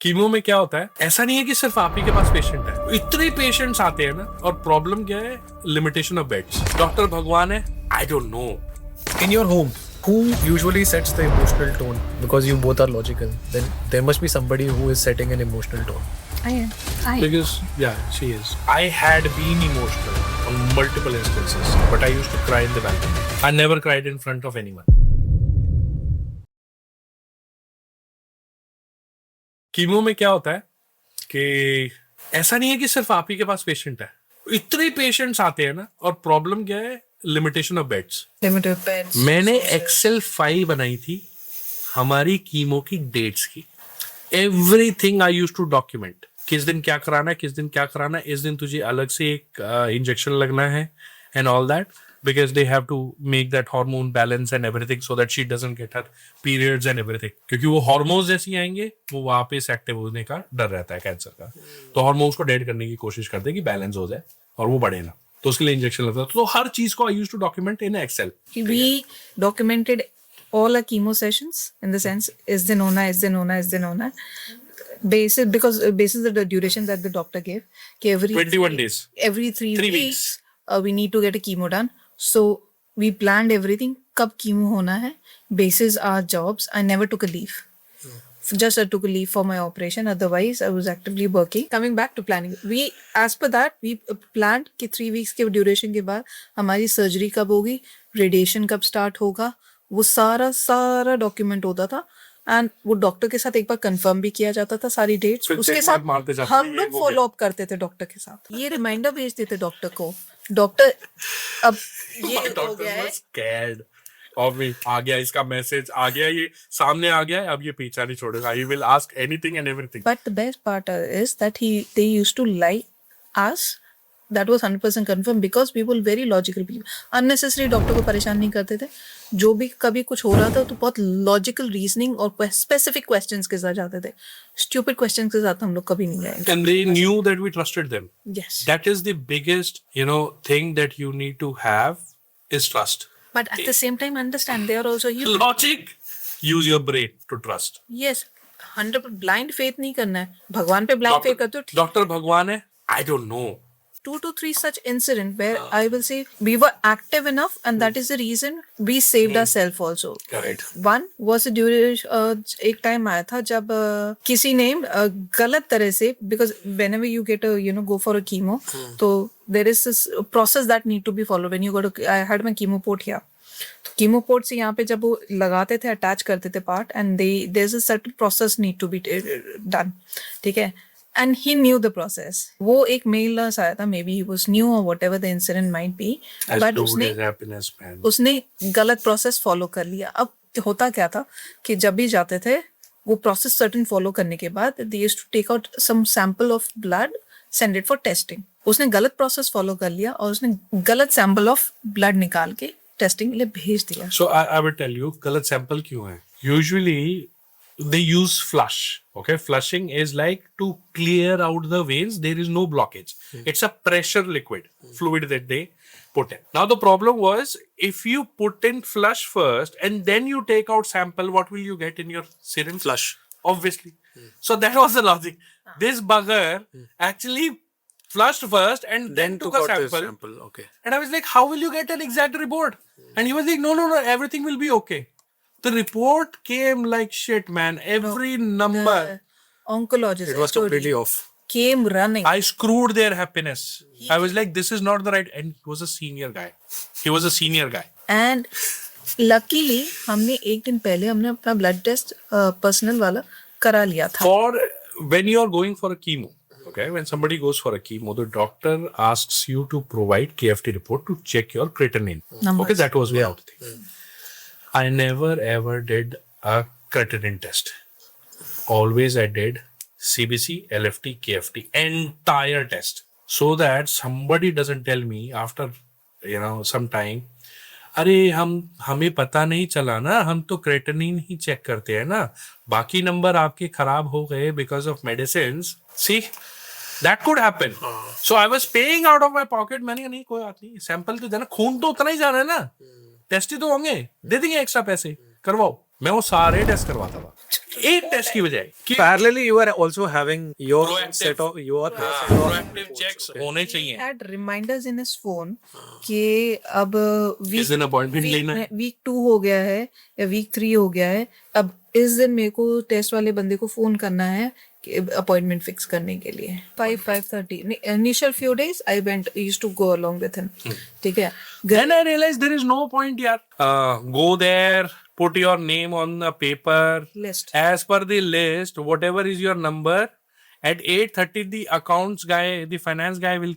Chemo में क्या होता है, ऐसा नहीं है कि सिर्फ आप ही के पास पेशेंट है, इतने पेशेंट्स आते हैं ना। और प्रॉब्लम क्या है, लिमिटेशन ऑफ बेड्स। डॉक्टर भगवान है, I don't know. In your home, who usually sets the emotional tone? Because you both are logical. Then there must be somebody who is setting an emotional tone. I am. Because yeah, she is. I had been emotional on multiple instances, but I used to cry in the balcony. I never cried in front of anyone. Chemo में क्या होता है कि ऐसा नहीं है कि सिर्फ आप ही के पास पेशेंट है, इतने पेशेंट्स आते हैं ना। और प्रॉब्लम क्या है, limitation of beds. Limited beds. मैंने एक्सेल फाइल बनाई थी हमारी कीमो की डेट्स की। Everything I use to document, किस दिन क्या कराना है, किस दिन क्या कराना है, इस दिन तुझे अलग से एक इंजेक्शन लगना है and all that, because they have to make that hormone balance and everything so that she doesn't get her periods and everything। क्योंकि वो हार्मोन्स जैसी आएंगे वो वापस एक्टिव होने का डर रहता है कैंसर का, तो हार्मोन्स को डेड करने की कोशिश करते हैं कि बैलेंस हो जाए और वो बढ़े ना, तो उसके लिए इंजेक्शन लगता है। तो हर चीज को I use to document in Excel. We documented all our chemo sessions in the sense is din hona. Basis the duration that the doctor gave. Every 21 days. Every 3 3 weeks, we need to get a chemo done. So we planned everything. कब chemo होना है. Basis our jobs. I never took a leave. Just I took a leave for my operation. Otherwise, I was actively working. Coming back to planning, as per that, we planned कि 3 weeks के duration के बाद हमारी surgery कब होगी, radiation कब start होगा, वो सारा document होता था। एंड वो डॉक्टर के साथ एक बार कंफर्म भी किया जाता था सारी डेट्स, उसके साथ हम लोग फॉलो अप करते थे डॉक्टर के साथ। ये रिमाइंडर भेजते थे डॉक्टर को, डॉक्टर अब ये हो गया है scared of me, आ गया इसका मैसेज, आ गया ये सामने आ गया है, अब ये पीछा नहीं छोड़ेगा, he will ask anything and everything। But the best part is that they used to lie us, that was 100% confirmed because we were very logical people। unnecessary doctor को परेशान नहीं करते थे। जो भी कभी कुछ हो रहा था तो बहुत लॉजिकल रीजनिंग और स्पेसिफिक क्वेश्चंस के साथ जाते थे। स्टूपिड क्वेश्चंस के साथ हम लोग कभी नहीं गए। And they knew that we trusted them। Yes। That is the biggest, thing that you need to have is trust। But at the same time, understand they are also human। Logic, use your brain to trust। Yes, 100% blind faith नहीं करना है। भगवान पे blind faith करते हो ठीक। Doctor भगवान है, I don't know। 2 to 3 such incident where I will say we were active enough and that is the reason we saved ourselves also। Correct। One was during एक टाइम आया था जब किसी ने गलत तरह से, because whenever you get a go for a chemo, तो there is this process that need to be followed when you go to, I had my chemo port here। तो कीमो पोर्ट से यहाँ पे जब वो लगाते थे, अटैच करते थे part, and there is a certain process need to be done, ठीक है। And he knew the process. वो एक मेल आया था, may be he was new और whatever the incident might be, but उसने गलत प्रोसेस फॉलो कर लिया। अब होता क्या था कि जब भी जाते थे वो प्रोसेस सर्टेन फॉलो करने के बाद they used to take out some sample of blood, send it for testing. उसने गलत प्रोसेस फॉलो कर लिया और उसने गलत सैंपल ऑफ ब्लड निकाल के टेस्टिंग के लिए भेज दिया। So I would tell you गलत सैंपल क्यों है। Usually they use flush। Okay, flushing is like to clear out the veins. There is no blockage। It's a pressure liquid, fluid that they put in। Now the problem was if you put in flush first and then you take out sample, what will you get in your serum? Flush. Obviously। So that was the logic। This bugger actually flushed first and then took a out the sample। Okay. And I was like, how will you get an exact report? And he was like, no, everything will be okay। The report came like shit, man। Every number। The oncologist It was completely off। came running। I screwed their happiness। I was like, this is not the right। And he was a senior guy। And luckily हमने एक दिन पहले हमने अपना blood test personal वाला करा लिया था। For when you are going for a chemo, okay, when somebody goes for a chemo, the doctor asks you to provide KFT report to check your creatinine Numbers। Okay, that was way out thing। I never ever did a creatinine test। Always I did CBC, LFT, KFT, entire test, so that somebody doesn't tell me after some time, अरे हमें पता नहीं चला ना, हम तो creatinine ही check करते हैं ना, बाकी नंबर आपके खराब हो गए because of medicine. See that could happen. So I was paying out of my pocket. मैंने कहा नहीं कोई बात नहीं, सैंपल तो जाना, खून तो उतना ही जाना है ना, टेस्ट ही तो होंगे, दे देंगे एक्स्ट्रा पैसे, करवाओ। मैं वो सारे टेस्ट करवाता था, एक टेस्ट की बजाय कि Parallelly, you are also having your Proactive. set of your proactive checks होने चाहिए। had reminders in his phone कि अब किस दिन अपॉइंटमेंट लेना है, वीक 2 हो गया है या वीक 3 हो गया है, अब इस दिन मेरे को टेस्ट वाले बंदे को फोन करना है अपॉइंटमेंट फिक्स करने के लिए। 5:30 initial few days I went used to go along with him, ठीक है। then I realized there is no point यार, go there, put your name on the paper, List. as per the list, whatever is your number. At 8:30 the accounts guy, the finance guy will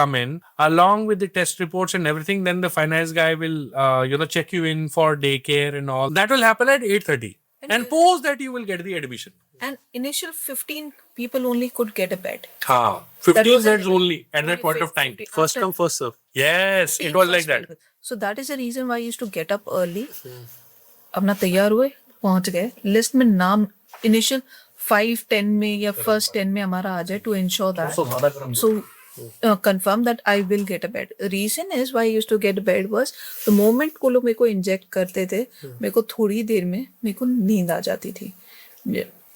come in along with the test reports and everything. Then the finance guy will check you in for daycare and all. That will happen at 8:30, and post that you will get the admission. And initial 15 people only could get a bed. 15 beds only at that point of time. first come first serve. Yes, it was like that. So that is the reason why I used to get up early. अपना तैयार हुए, पहुंच गए, list में नाम initial 5-10 में या first 10 में हमारा आ जाए, to ensure that. So confirm that I will get a bed. Reason is why I used to get a bed was the moment को लोग मेरे को इंजेक्ट करते थे, मेरे को थोड़ी देर में मेरे को नींद आ जाती थी।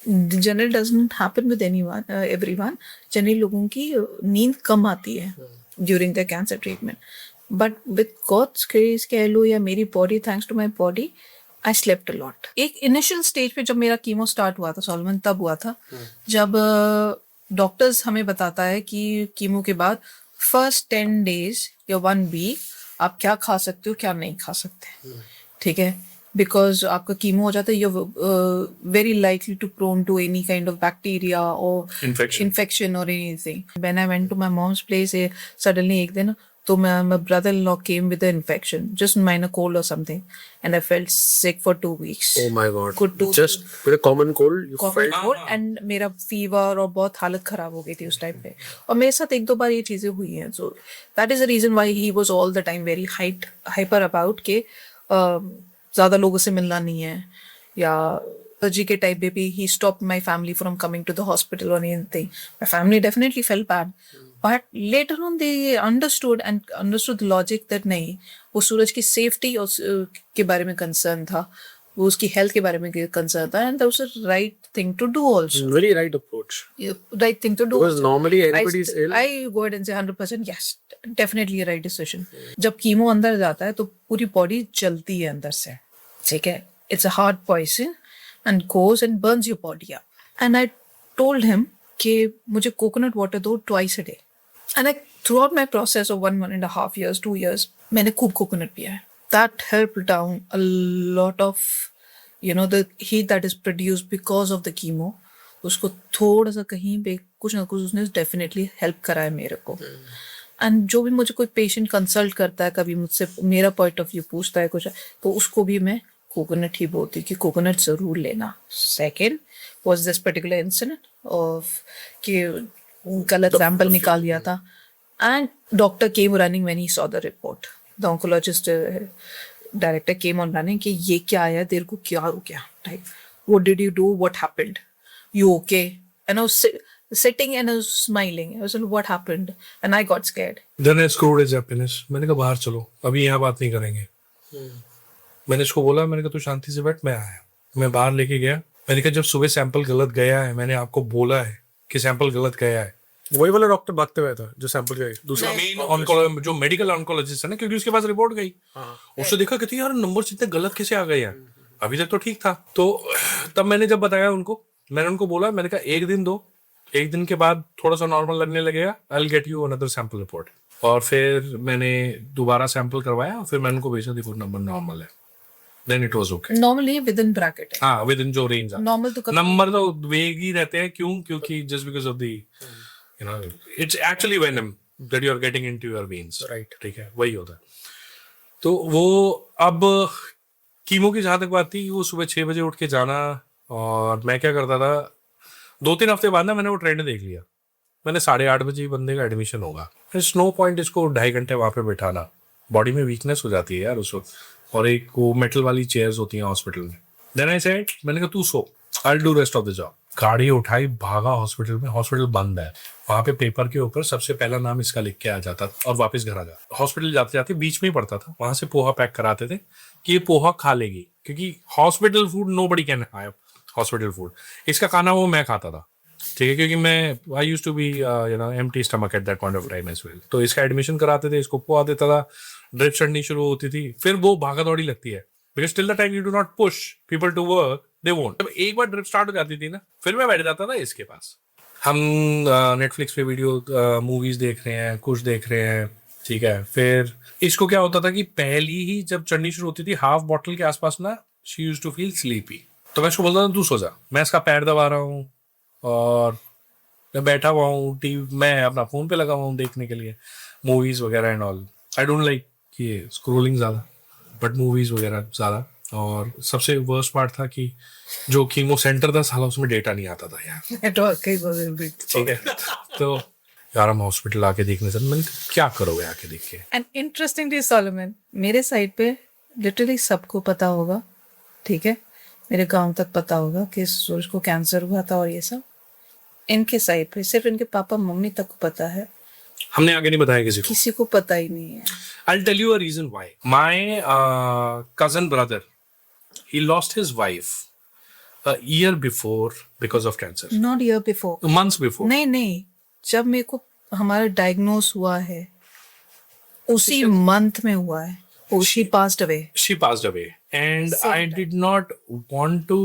General doesn't happen with anyone, everyone. Generally लोगों की नींद कम आती है during the cancer treatment, but with God's grace कह लो या मेरी body, thanks to my body, I slept a lot. एक इनिशियल स्टेज पे जब मेरा कीमो स्टार्ट हुआ था सॉल्मन, तब हुआ था जब डॉक्टर्स हमें बताता है कि कीमो के बाद फर्स्ट 10 days या 1 week आप क्या खा सकते हो, क्या नहीं खा सकते, ठीक है। बिकॉज आपका कीमो हो जाता है, you very likely to prone to any kind of bacteria और इन्फेक्शन और anything. When I went to my mom's place, suddenly एक दिन तो my brother-in-law came with an infection, just minor cold or something, and I felt sick for 2 weeks. Oh my god. Could do Just with a common cold, you common felt cold, and मेरा fever और बहुत हालत खराब हो गई थी उस time पे, और मेरे साथ 1-2 बार ये चीजें हुई हैं। So that is the reason why he was all the time very hyper about के ज्यादा लोगों से मिलना नहीं है, या allergy के टाइप पे भी he stopped my family from coming to the hospital or anything. My family definitely felt bad. But later on they understood the logic that नहीं, वो सूरज की सेफ्टी के बारे में कंसर्न था, वो उसकी हेल्थ के बारे में कंसर्न था, and that was the right thing to do also. very right approach. Right thing to do. Because normally anybody is ill. I go ahead and say 100% yes, definitely a right decision. जब chemo अंदर जाता है तो पूरी body जलती है अंदर से, ठीक है। It's a hard poison and goes and burns your body up. And I told him कि मुझे कोकोनट वाटर दो twice a day. And throughout my process of 1.5 years, 2 years, मैंने खूब कोकोनट पिया है. That helped down a lot of, the heat that is produced because of the chemo. उसको थोड़ा सा कहीं पे कुछ ना कुछ उसने definitely help करा है मेरे को. And जो भी मुझे कोई पेशेंट कंसल्ट करता है, कभी मुझसे मेरा पॉइंट ऑफ व्यू पूछता है कुछ, तो उसको भी मैं कोकोनट ही बोलती हूँ कि कोकोनट जरूर लेना. Second was this particular incident of कि गलत सैंपल निकाल लिया था, and doctor came running when he saw the report. The oncologist director came on running कि ये क्या आया, तेरे को क्या हो गया, type what did you do, what happened, you okay? And I was sitting and I was smiling. I was like, what happened? And I got scared. Then I screwed his happiness. मैंने कहा बाहर चलो, अभी यहाँ बात नहीं करेंगे. मैंने इसको बोला, मैंने कहा तू शांति से बैठ, मैं आया, मैं बाहर लेके गया. मैंने कहा जब सुबह सैंपल गलत गया है, मैंने आपको बोला है कि सैंपल गलत गया है. वही वाला डॉक्टर भागते हुए था जो सैंपल गया, दूसरा जो मेडिकल ऑन्कोलॉजिस्ट है ना, क्योंकि उसके पास रिपोर्ट गई, उसने देखा कहती यार नंबर इतने गलत कैसे आ गए हैं, अभी तक तो ठीक था. तो तब मैंने जब बताया उनको, मैंने उनको बोला, मैंने कहा एक दिन दो, एक दिन के बाद थोड़ा सा नॉर्मल लगने लगेगा, I will get you another sample report. और फिर मैंने दोबारा सैंपल करवाया और फिर मैंने उनको भेजा, देखो नंबर नॉर्मल है. Then it was okay. Normally within bracket, हाँ विद इन जो रेंज है. नॉर्मल तो नंबर तो वेग ही रहते हैं. क्यों? क्योंकि just because of the it's actually venom that you are getting into your veins, right? ठीक है, वही होता है. तो वो अब कीमो की जहां तक बात थी, वो सुबह 6 बजे उठ के जाना. और मैं क्या करता था, 2-3 हफ्ते बाद ना मैंने वो ट्रेंड देख लिया. मैंने 8:30 बजे बंदे का एडमिशन होगा. इट्स नो पॉइंट इसको 2.5 घंटे वहां पे बैठाना, बॉडी में वीकनेस हो जाती है यार उस वक्त. और एक वो मेटल वाली चेयर्स होती हैं हॉस्पिटल में. देन आई सेड, मैंने कहा तू so, I will do rest of the job. गाड़ी उठाई, भागा हॉस्पिटल में, हॉस्पिटल बंद है। वहां पे पेपर के ऊपर सबसे पहला नाम इसका लिख के आ जाता था और वापस घर आ जाता। हॉस्पिटल जाते जाते बीच में ही पड़ता था, वहां से पोहा पैक कराते थे कि ये पोहा खा लेगी, क्योंकि hospital food nobody can have hospital food. इसका खाना वो मैं खाता था, ठीक है, क्योंकि मैं I used to be empty stomach at that point of time as well. तो इसका एडमिशन कराते थे, इसको पोहा देता था, ड्रिप चढ़नी शुरू होती थी, फिर वो भागा दौड़ी लगती है, because till the time you do not push people to work they won't. जब एक बार ड्रिप स्टार्ट हो जाती थी ना, फिर मैं बैठ जाता था इसके पास। हम नेटफ्लिक्स पे वीडियो मूवीज देख रहे हैं, कुछ देख रहे हैं, ठीक है। फिर इसको क्या होता था कि पहली ही जब चढ़नी शुरू होती थी, हाफ बॉटल के आसपास ना, she used to feel sleepy. तो मैं इसको बोलता था तू सो जा, मैं इसका पैर दबा रहा हूँ और मैं बैठा हुआ हूँ, टीवी मैं अपना फोन पे लगा हुआ हूँ देखने के लिए मूवीज वगैरह and all. I don't like ये स्क्रोलिंग ज़्यादा, बट मूवीज वगैरह ज़्यादा। और सबसे वर्स्ट पार्ट था कि जो कीमो सेंटर था साला, उसमें डेटा नहीं आता था यार, ठीक है। तो यार हम हॉस्पिटल आके देखने से, मैंने कहा, क्या करोगे आके देख के। एंड इंटरेस्टिंगली सोलोमन, मेरे साइड पे लिटरली सबको पता होगा, ठीक है, मेरे गांव तक पता होगा कि सूरज को कैंसर हुआ था और ये सब। इनके साइड पे सिर्फ इनके पापा मम्मी तक को पता है, हमने आगे नहीं बताया किसी को पता ही नहीं है। I'll tell you a reason why. My cousin brother, he lost his wife a year before because of cancer. Not year before, Months before. नहीं, जब मेरे को हमारा डायग्नोस हुआ है उसी मंथ में हुआ है। she passed away. She passed away. And Same I time. did not want to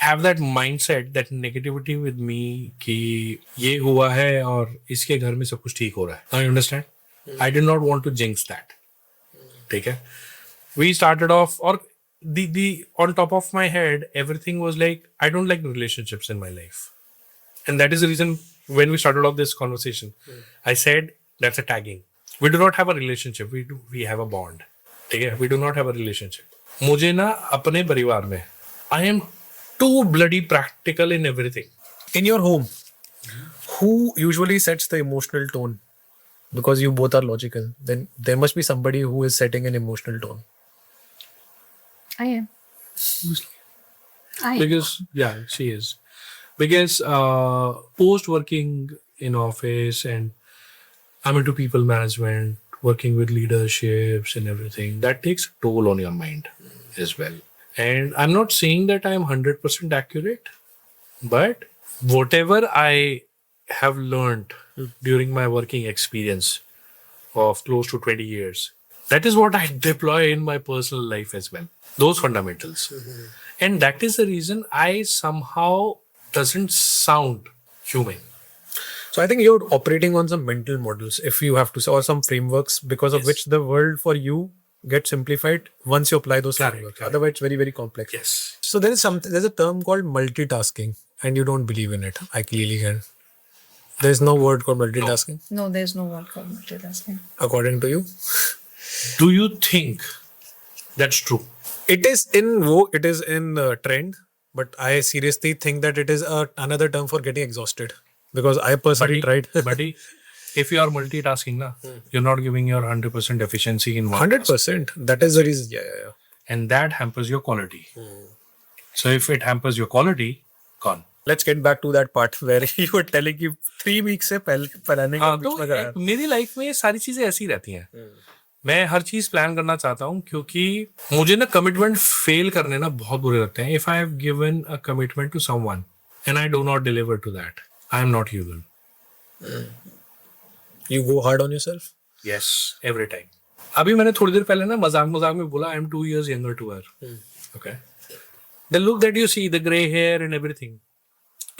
have that mindset, that negativity with me कि ये हुआ है और इसके घर में सब कुछ ठीक हो रहा है। I understand? I did not want to jinx that. ठीक है? We started off, और the on top of my head, everything was like, I don't like relationships in my life. And that is the reason when we started off this conversation, I said that's a tagging. We do not have a relationship. We have a bond. ठीक है? We do not have a relationship. मुझे ना अपने परिवार में, I am too bloody practical in everything. In your home, who usually sets the emotional tone? Because you both are logical, then there must be somebody who is setting an emotional tone. I am. I am. Because, yeah, she is. Because post working in office, and I'm into people management, working with leaderships and everything, that takes a toll on your mind as well. And I'm not saying that I'm 100% accurate, but whatever I have learned during my working experience of close to 20 years, that is what I deploy in my personal life as well. Those fundamentals. And that is the reason I somehow doesn't sound human. So I think you're operating on some mental models, if you have to say, or some frameworks, because of which the world for you gets simplified once you apply those Correct, frameworks. correct. Otherwise, it's very, very complex. Yes. So there's a term called multitasking, and you don't believe in it. I clearly can. There's no word called multitasking, No, there's no word called multitasking. according to you. Do you think that's true? It is in vogue, it is in trend, but I seriously think that it is another term for getting exhausted. Because I personally tried. Buddy, if you are multitasking, na, you're not giving your 100% efficiency in one task. 100%. That is the reason. Yeah. And that hampers your quality. So if it hampers your quality, gone. Let's get back to that part where you were telling कि 3 weeks से planning हाँ, तो मेरी life में ये सारी चीजें ऐसी रहती हैं. मैं हर चीज प्लान करना चाहता हूँ, क्योंकि मुझे ना कमिटमेंट फेल करने ना बहुत बुरे लगते हैं. If I have given a commitment to someone and I do not deliver to that, I am not human. You go hard on yourself? Yes, every time. अभी मैंने थोड़ी देर पहले ना मजाक में बोला, I am 2 years younger to her. Okay. The look that you see, the gray hair and everything,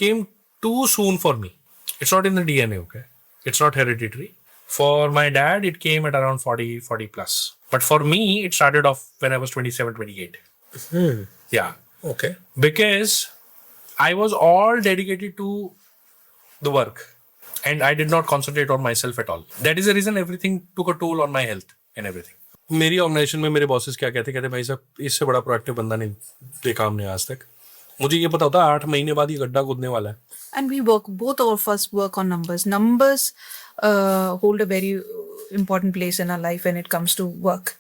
came too soon for me. It's not in the DNA, okay? It's not hereditary. For my dad, it came at around 40 plus. But for me, it started off when I was 27, 28. Yeah. Okay. Because I was all dedicated to the work. And I did not concentrate on myself at all. That is the reason everything took a toll on my health and everything. मेरी organisation में मेरे bosses क्या कहते भाई साहब, इससे बड़ा proactive बंदा नहीं देखा हमने आज तक. मुझे ये पता होता 8 महीने बाद ये गड्ढा कूदने वाला है. And we work, both of us work on numbers. Numbers hold a very important place in our life when it comes to work.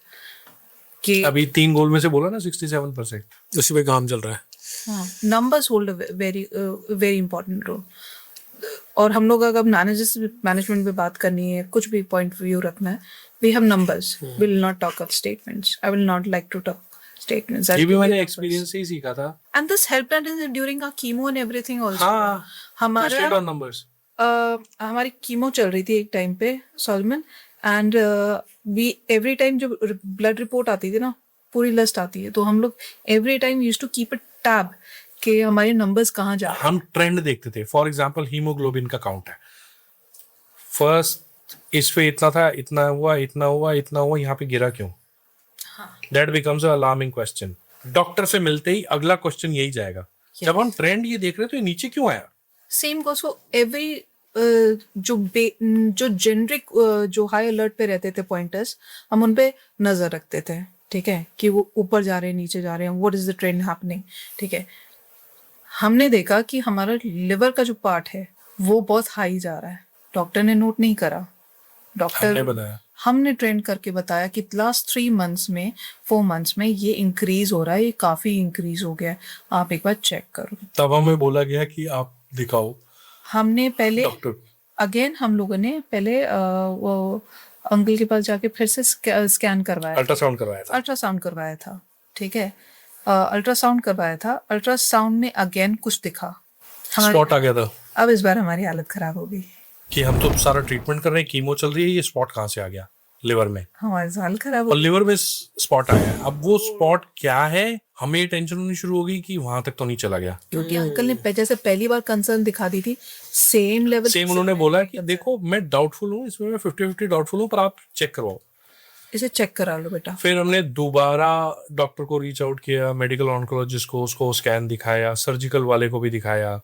कि अभी 3 गोल में से बोला ना 67%. उसी पे काम चल रहा है. Numbers hold very very important role. और हम लोग अगर मैनेजमेंट में बात करनी है, कुछ भी पॉइंट व्यू रखना है, we have numbers, will not talk of statements. I will not like to talk statements. ये भी मैंने एक्सपीरियंस से ही सीखा था. And this helped us during our chemo and everything also. हाँ, हमारा straight on numbers. हमारी कीमो चल रही थी एक टाइम पे सॉल्मन, एंड वी एवरी टाइम जो ब्लड रिपोर्ट आती थी ना, पूरी लिस्ट आती है, तो हम लोग every time used to keep a tab कि हमारे नंबर्स कहाँ जा रहे हैं. हम ट्रेंड देखते थे. फॉर एग्जांपल हीमोग्लोबिन का काउंट है, फर्स्ट इस पे इतना था, इतना हुआ, इतना हुआ, इतना हुआ, यहाँ पे गिरा क्यों? That becomes a alarming question. Doctor से मिलते ही अगला क्वेश्चन यही जाएगा. जब हम ट्रेंड ये देख रहे हैं तो ये नीचे क्यों आया? सेम गोस फॉर एवरी जो जेनरिक जो हाई अलर्ट पे रहते थे पॉइंटर्स, हम उन पे नजर रखते थे. ठीक है, कि वो ऊपर जा रहे हैं, नीचे जा रहे हैं, what is the trend happening. ठीक है, हमने देखा कि हमारा लिवर का जो पार्ट है वो बहुत हाई जा रहा है. डॉक्टर ने नोट नहीं करा, हमने बताया, हमने ट्रेंड करके बताया कि लास्ट 3 months में 4 months में ये इंक्रीज हो रहा है, ये काफी इंक्रीज हो गया है, आप एक बार चेक करो. तब हमें बोला गया कि आप दिखाओ. हमने पहले डॉक्टर अगेन हम लोगों ने पहले वो अंकल के पास जाके फिर से स्कैन करवाया, अल्ट्रासाउंड करवाया था. अल्ट्रासाउंड करवाया था. ठीक है, अल्ट्रासाउंड करवाया था. अल्ट्रासाउंड में अगेन कुछ दिखा, स्पॉट आ गया था. अब इस बार हमारी हालत खराब हो गई कि हम तो सारा ट्रीटमेंट कर रहे हैं, कीमो चल रही है, ये स्पॉट कहाँ से आ गया? लिवर में. हमारी हालत खराब हो और लिवर में स्पॉट आया है. अब वो स्पॉट क्या है, हमें टेंशन होनी शुरू हो गई कि वहां तक तो नहीं चला गया. क्योंकि अंकल ने जैसे पहली बार कंसर्न दिखा दी थी, सेम लेवल सेम उन्होंने बोला कि देखो मैं डाउटफुल हूँ, इसमें मैं 50-50 डाउटफुल हूँ, पर आप चेक करवाओ. इसे चेक करा लो बेटा. फिर हमने दोबारा डॉक्टर को रीच आउट किया, मेडिकल ऑन्कोलॉजिस्ट को, उसको स्कैन दिखाया, सर्जिकल वाले को भी दिखाया,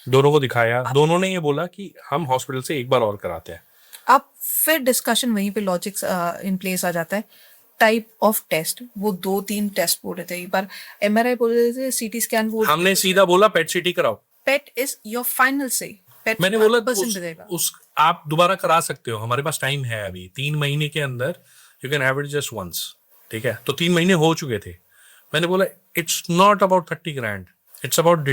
दोनों को दिखाया. दोनों ने ये बोला कि हम हॉस्पिटल से एक बार और कराते हैं. अब फिर डिस्कशन वहीं पे लॉजिक्स इन प्लेस आ जाता है. टाइप ऑफ टेस्ट, वो 2-3 टेस्ट बोल रहे थे. एक बार MRI बोल रहे थे, CT स्कैन बोल, हमने सीधा बोला पेट सीटी कराओ. पेट इज योर फाइनल से. पेट मैंने बोला देगा. उस आप दोबारा करा सकते हो, हमारे पास टाइम है अभी 3 महीने के अंदर, you can have it just once. ठीक है, तो 3 महीने हो चुके थे. मैंने बोला it's not about 30 grand, it's about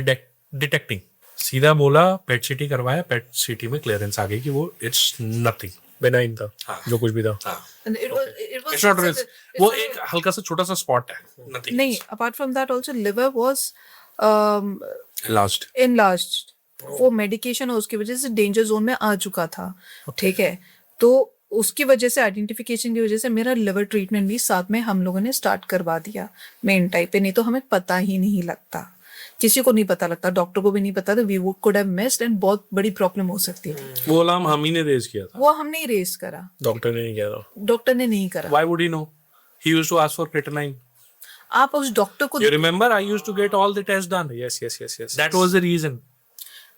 detecting. सीधा बोला पेट सीटी करवाया, पेट सीटी में क्लियरेंस आ गई कि वो इट्स नथिंग, बेनाइन था. जो कुछ भी था. And it was it's not risk. वो एक हल्का सा छोटा सा स्पॉट है, नथिंग. नहीं, apart from that also liver was last enlarged. वो मेडिकेशन उसकी वजह से डेंजर जोन में आ चुका था. ठीक है, तो उसकी वजह से, आइडेंटिफिकेशन की वजह से मेरा लिवर ट्रीटमेंट भी साथ में हम लोगों ने स्टार्ट करवा दिया मेन टाइप पे. नहीं तो हमें पता ही नहीं लगता, किसी को नहीं पता लगता, डॉक्टर को भी नहीं पता, तो we would could have missed and बहुत बड़ी प्रॉब्लम हो सकती थी. वो अलार्म हम ही ने रेज किया था, वो हमने ही रेस करा, डॉक्टर ने नहीं किया था. डॉक्टर ने नहीं करा. Why would he know? He used to ask for creatinine. आप उस डॉक्टर को, You remember I used to get all the tests done. Yes. That was the reason.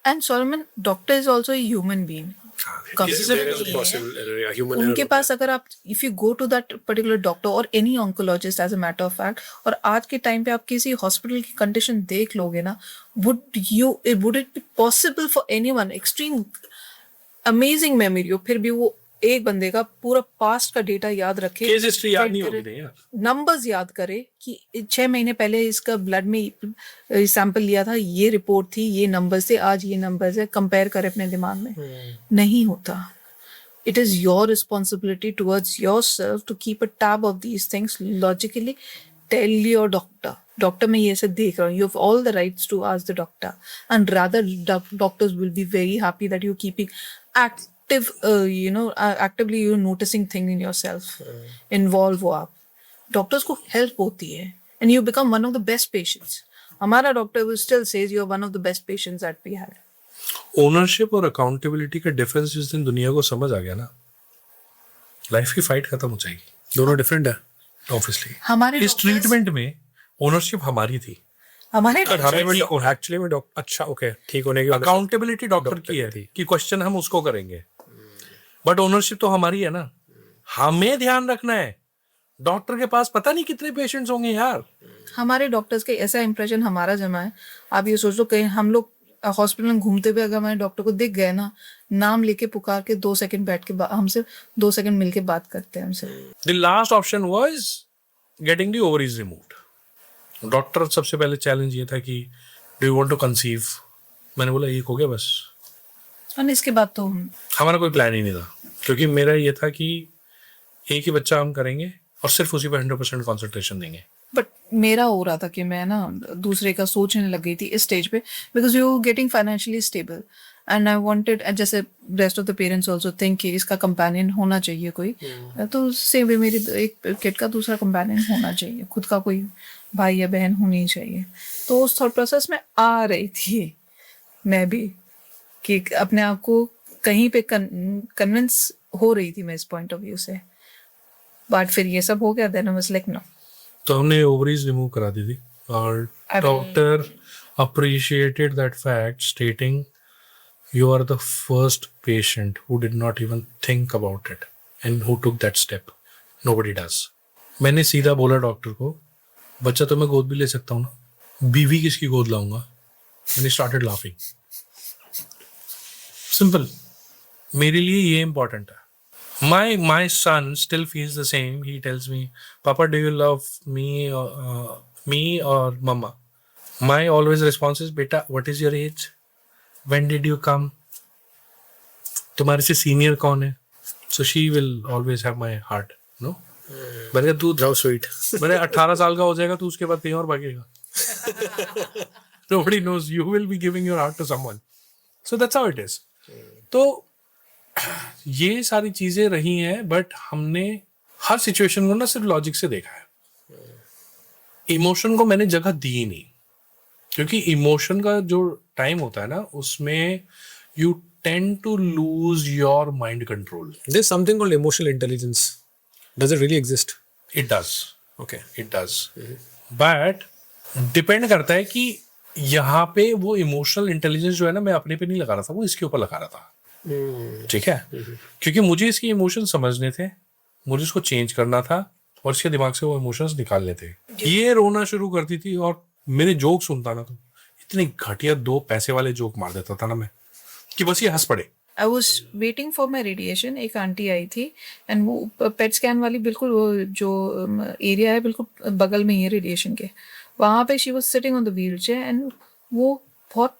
And सॉल्मन doctor is also human being. उनके पास अगर आप, if you go to that particular doctor और any oncologist as a matter of fact, और आज के time पे आप किसी हॉस्पिटल की कंडीशन देख लोगे ना, would it be possible for anyone, extreme amazing memory हो, फिर भी वो एक बंदे का पूरा पास्ट का डेटा याद रखे, केस हिस्ट्री याद नहीं होगी यार, नंबर्स याद करे कि 6 महीने पहले इसका ब्लड में सैंपल लिया था, ये रिपोर्ट थी, ये नंबर्स थे, आज ये नंबर्स है, कंपेयर करे अपने दिमाग में. नहीं होता. It is your responsibility towards yourself to keep a tab of these things. Logically tell your doctor मैं ये सब देख रहा हूँ, you have all the rights to ask the doctor, and rather doctors will be very happy that you keeping actively you're noticing thing in yourself. Involve हो आप, doctors को help होती है, and you become one of the best patients. हमारा doctor will still says you're one of the best patients that we had. Ownership और accountability का difference जिस दिन दुनिया को समझ आ गया ना, लाइफ की फाइट खत्म हो जाएगी. दोनों डिफरेंट है ऑब्वियसली. हमारे इस ट्रीटमेंट में ओनरशिप हमारी थी, हमारे एक्चुअली में अच्छा ओके ठीक होने की अकाउंटेबिलिटी डॉक्टर की है कि क्वेश्चन हम उसको करेंगे, बट ओनरशिप तो हमारी है ना. हमें ध्यान रखना है, डॉक्टर के पास पता नहीं कितने पेशेंट्स होंगे यार. हमारे डॉक्टर्स का ऐसा इंप्रेशन हमारा जमा है. आप ये सोच लो, कहीं हम लोग हॉस्पिटल में घूमते हुए अगर हमारे डॉक्टर को दिख गए ना, नाम लेके पुकार के 2 सेकंड बैठ के हमसे 2 सेकंड मिलके बात करते हैं हमसे. The last option was getting the ovaries removed. Doctor सबसे पहले चैलेंज ये था कि do you want to conceive? मैंने बोला एक हो गया बस। और इसके बाद तो हमारा कोई प्लान ही नहीं था, क्योंकि मेरा ये था कि एक ही बच्चा हम करेंगे और सिर्फ उसी पर 100% कॉन्सेंट्रेशन देंगे। बट मेरा हो रहा था कि मैं ना दूसरे का सोचने लग गई थी इस स्टेज पे, because you getting financially stable and I wanted, जैसे rest of the parents also think कि इसका कंपेनियन होना चाहिए कोई, तो सेम वे मेरी एक किड का दूसरा कंपेनियन होना चाहिए, खुद का कोई भाई या बहन होनी चाहिए। तो उस थॉट प्रोसेस में आ रही थी मैं भी कि अपने आप को कहीं पे कन्विंस हो रही थी मैं इस पॉइंट ऑफ व्यू से, बट फिर ये सब हो गया, then I was like no. तो हमने ओवरीज रिमूव करा दी थी और doctor appreciated that fact, stating you are the first patient who did not even think about it and who took that step. Nobody does. मैंने सीधा बोला doctor को, बच्चा तो मैं गोद भी ले सकता हूँ ना, बीवी किसकी गोद लाऊंगा? And he started laughing. Simple. मेरे लिए ये important है. My son still feels the same. He tells me, Papa, do you love me or Mama? My always response is, Beta, what is your age? When did you come? तुम्हारे से senior कौन है? So she will always have my heart, no? मैंने कहा तू How sweet. मैंने 18 साल का हो जाएगा तो उसके बाद कहीं और भागेगा. Nobody knows. You will be giving your heart to someone. So that's how it is. तो ये सारी चीजें रही हैं, बट हमने हर सिचुएशन को ना सिर्फ लॉजिक से देखा है. इमोशन को मैंने जगह दी ही नहीं, क्योंकि इमोशन का जो टाइम होता है ना, उसमें you tend to lose your mind control. There's something called emotional intelligence. Does it really exist? It does. Okay, it does. But depend करता है कि यहाँ पे वो इमोशनल इंटेलिजेंस जो है ना, मैं अपने पे नहीं लगा रहा था, वो इसके ऊपर लगा रहा था. ठीक है, क्योंकि मुझे इसके इमोशन समझने थे, मुझे इसको चेंज करना था और इसके दिमाग से वो इमोशंस निकालने थे. ये रोना शुरू करती थी और मेरे जोक सुनता ना, तो इतने घटिया 2 पैसे वाले जोक मार देता था ना मैं, कि बस ये हंस पड़े. I was waiting for my radiation. एक आंटी आई थी एंड वो पेट स्कैन वाली, बिल्कुल वो जो एरिया है बिल्कुल बगल में ही है रेडिएशन के, वहाँ पे she was sitting on the wheel chair and वो बहुत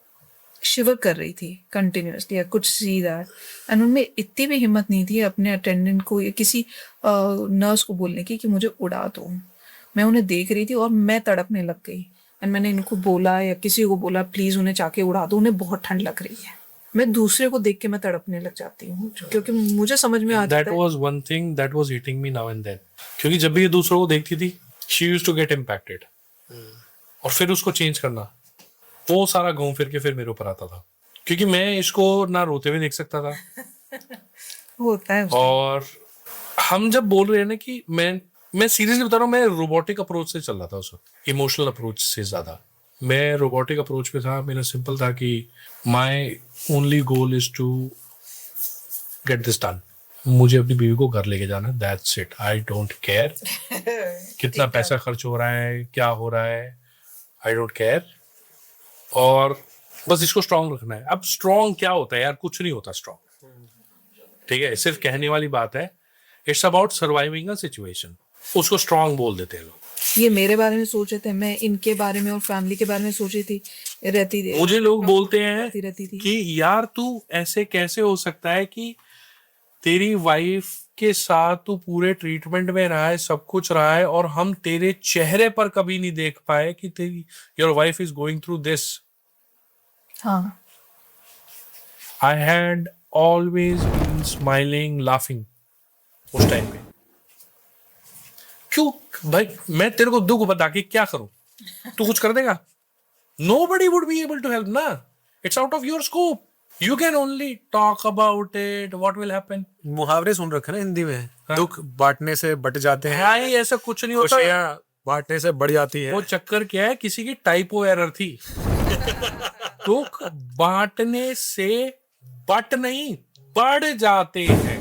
शिवर कर रही थी continuously. I could see that. And उनमें इतनी भी हिम्मत नहीं थी अपने अटेंडेंट को या किसी नर्स को बोलने की कि मुझे उड़ा दो. मैं उन्हें देख रही थी और मैं तड़पने लग गई. एंड मैंने इनको बोला या किसी को बोला, प्लीज़ उन्हें चाके उड़ा दो, उन्हें बहुत ठंड लग रही है. मैं दूसरे को देख के मैं तड़पने लग जाती हूँ, क्योंकि मुझे समझ में आता है. That was one thing that was hitting me now and then. क्योंकि जब भी ये दूसरों को देखती थी, she used to get impacted. और फिर उसको चेंज करना, वो सारा घूम फिर के फिर मेरे ऊपर आता था, क्योंकि मैं इसको ना रोते हुए देख सकता था. होता है. और हम जब बोल रहे हैं ना कि मैं सीरियसली बता रहा हूँ, मैं रोबोटिक अप्रोच से चल रहा था उस वक्त, इमोशनल अप्रोच से ज्यादा. मैं रोबोटिक अप्रोच पे था. मेरा सिंपल था कि my only goal is to get this done. मुझे अपनी बीवी को घर लेके जाना, that's it. I don't care कितना पैसा खर्च हो रहा है, क्या हो रहा है, आई डोंट केयर. और बस इसको स्ट्रांग रखना है. अब स्ट्रांग क्या होता है यार? कुछ नहीं होता स्ट्रांग. ठीक है, सिर्फ कहने वाली बात है. It's about surviving a situation. उसको स्ट्रांग बोल देते हैं लोग. ये मेरे बारे में सोच रहे थे, मैं इनके बारे में और फैमिली के बारे में सोच रही थी रहती थी. मुझे लोग बोलते हैं रहती थी कि यार तू ऐसे कैसे हो सकता है कि तेरी वाइफ के साथ तू पूरे ट्रीटमेंट में रहा है, सब कुछ रहा है, और हम तेरे चेहरे पर कभी नहीं देख पाए कि तेरी your wife is going through this. हाँ. I had always been smiling, laughing उस टाइम पे. क्यों भाई, मैं तेरे को दुख बता के क्या करूं? तू कुछ कर देगा? Nobody would be able to help ना. It's out of your scope. You can only talk about it. What will happen? मुहावरे सुन रखे ना हिंदी में, दुख बांटने से बट जाते हैं, भाई ऐसा कुछ नहीं होता. खुशियां बांटने से बढ़ जाती है. वो चक्कर क्या है, किसी की टाइपो एरर थी. दुख बांटने से बट नहीं बढ़ जाते हैं.